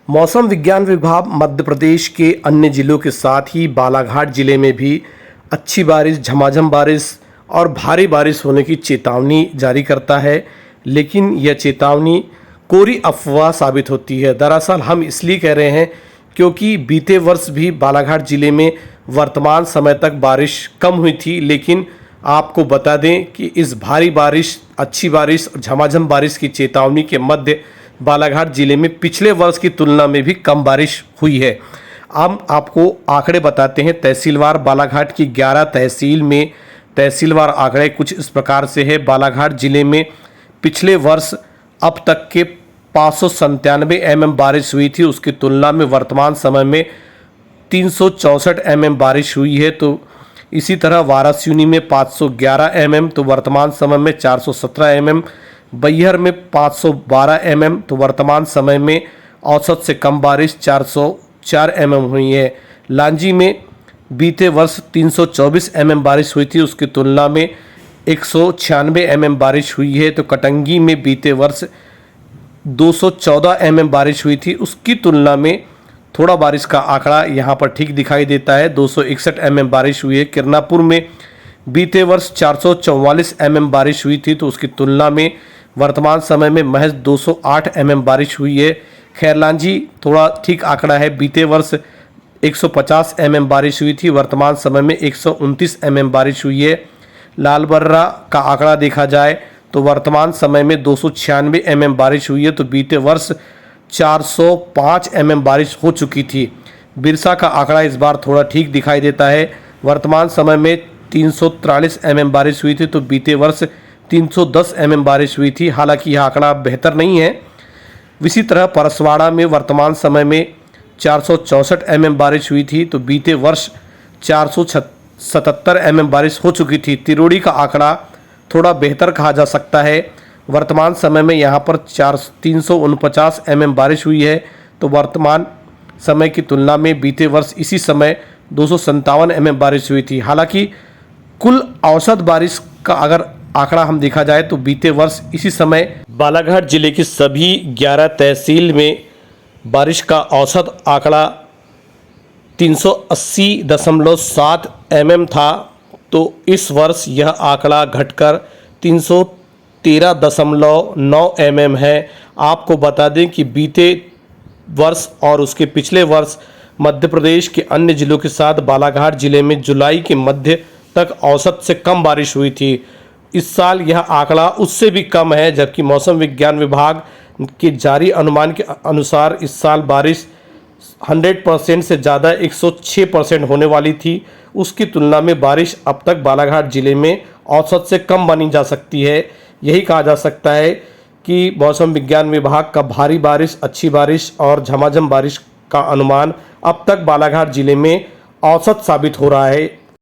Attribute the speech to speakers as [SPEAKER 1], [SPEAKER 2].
[SPEAKER 1] मौसम विज्ञान विभाग मध्य प्रदेश के अन्य जिलों के साथ ही बालाघाट जिले में भी अच्छी बारिश, झमाझम बारिश और भारी बारिश होने की चेतावनी जारी करता है। लेकिन यह चेतावनी कोरी अफवाह साबित होती है। दरअसल हम इसलिए कह रहे हैं क्योंकि बीते वर्ष भी बालाघाट जिले में वर्तमान समय तक बारिश कम हुई थी। लेकिन आपको बता दें कि इस भारी बारिश, अच्छी बारिश और झमाझम बारिश की चेतावनी के मध्य बालाघाट जिले में पिछले वर्ष की तुलना में भी कम बारिश हुई है। हम आपको आंकड़े बताते हैं। तहसीलवार बालाघाट की 11 तहसील में तहसीलवार आंकड़े कुछ इस प्रकार से है। बालाघाट जिले में पिछले वर्ष अब तक के 597 mm बारिश हुई थी, उसकी तुलना में वर्तमान समय में 364 mm बारिश हुई है। तो इसी तरह वारासिवनी में 511 mm, तो वर्तमान समय में 417 mm, बैहर में 512 mm, तो वर्तमान समय में औसत से कम बारिश 404 mm हुई है। लांजी में बीते वर्ष 324 mm बारिश हुई थी, उसकी तुलना में 196 mm बारिश हुई है। तो कटंगी में बीते वर्ष 214 mm बारिश हुई थी, उसकी तुलना में थोड़ा बारिश का आंकड़ा यहाँ पर ठीक दिखाई देता है, 261 mm बारिश हुई है। किरनापुर में बीते वर्ष 444 mm बारिश हुई थी, तो उसकी तुलना में वर्तमान समय में महज 208 mm बारिश हुई है। खैरलांजी थोड़ा ठीक आंकड़ा है, बीते वर्ष 150 mm बारिश हुई थी, वर्तमान समय में 129 mm बारिश हुई है। लालबर्रा का आंकड़ा देखा जाए तो वर्तमान समय में 296 mm बारिश हुई है, तो बीते वर्ष 405 mm बारिश हो चुकी थी। बिरसा का आंकड़ा इस बार थोड़ा ठीक दिखाई देता है, वर्तमान समय में 343 mm बारिश हुई थी, तो बीते वर्ष 310 mm बारिश हुई थी। हालांकि यह आंकड़ा बेहतर नहीं है। इसी तरह परसवाड़ा में वर्तमान समय में 464 mm बारिश हुई थी, तो बीते वर्ष 477 mm बारिश हो चुकी थी। तिरोड़ी का आंकड़ा थोड़ा बेहतर कहा जा सकता है, वर्तमान समय में यहाँ पर 349 mm बारिश हुई है, तो वर्तमान समय की तुलना में बीते वर्ष इसी समय 257 mm बारिश हुई थी। हालांकि कुल औसत बारिश का अगर आंकड़ा हम देखा जाए तो बीते वर्ष इसी समय बालाघाट जिले की सभी 11 तहसील में बारिश का औसत आंकड़ा 380.7 mm था, तो इस वर्ष यह आंकड़ा घटकर 313.9 mm है। आपको बता दें कि बीते वर्ष और उसके पिछले वर्ष मध्य प्रदेश के अन्य जिलों के साथ बालाघाट जिले में जुलाई के मध्य तक औसत से कम बारिश हुई थी। इस साल यह आंकड़ा उससे भी कम है, जबकि मौसम विज्ञान विभाग के जारी अनुमान के अनुसार इस साल बारिश 100% से ज़्यादा 106% होने वाली थी। उसकी तुलना में बारिश अब तक बालाघाट जिले में औसत से कम मानी जा सकती है। यही कहा जा सकता है कि मौसम विज्ञान विभाग का भारी बारिश, अच्छी बारिश और झमाझम बारिश का अनुमान अब तक बालाघाट जिले में औसत साबित हो रहा है।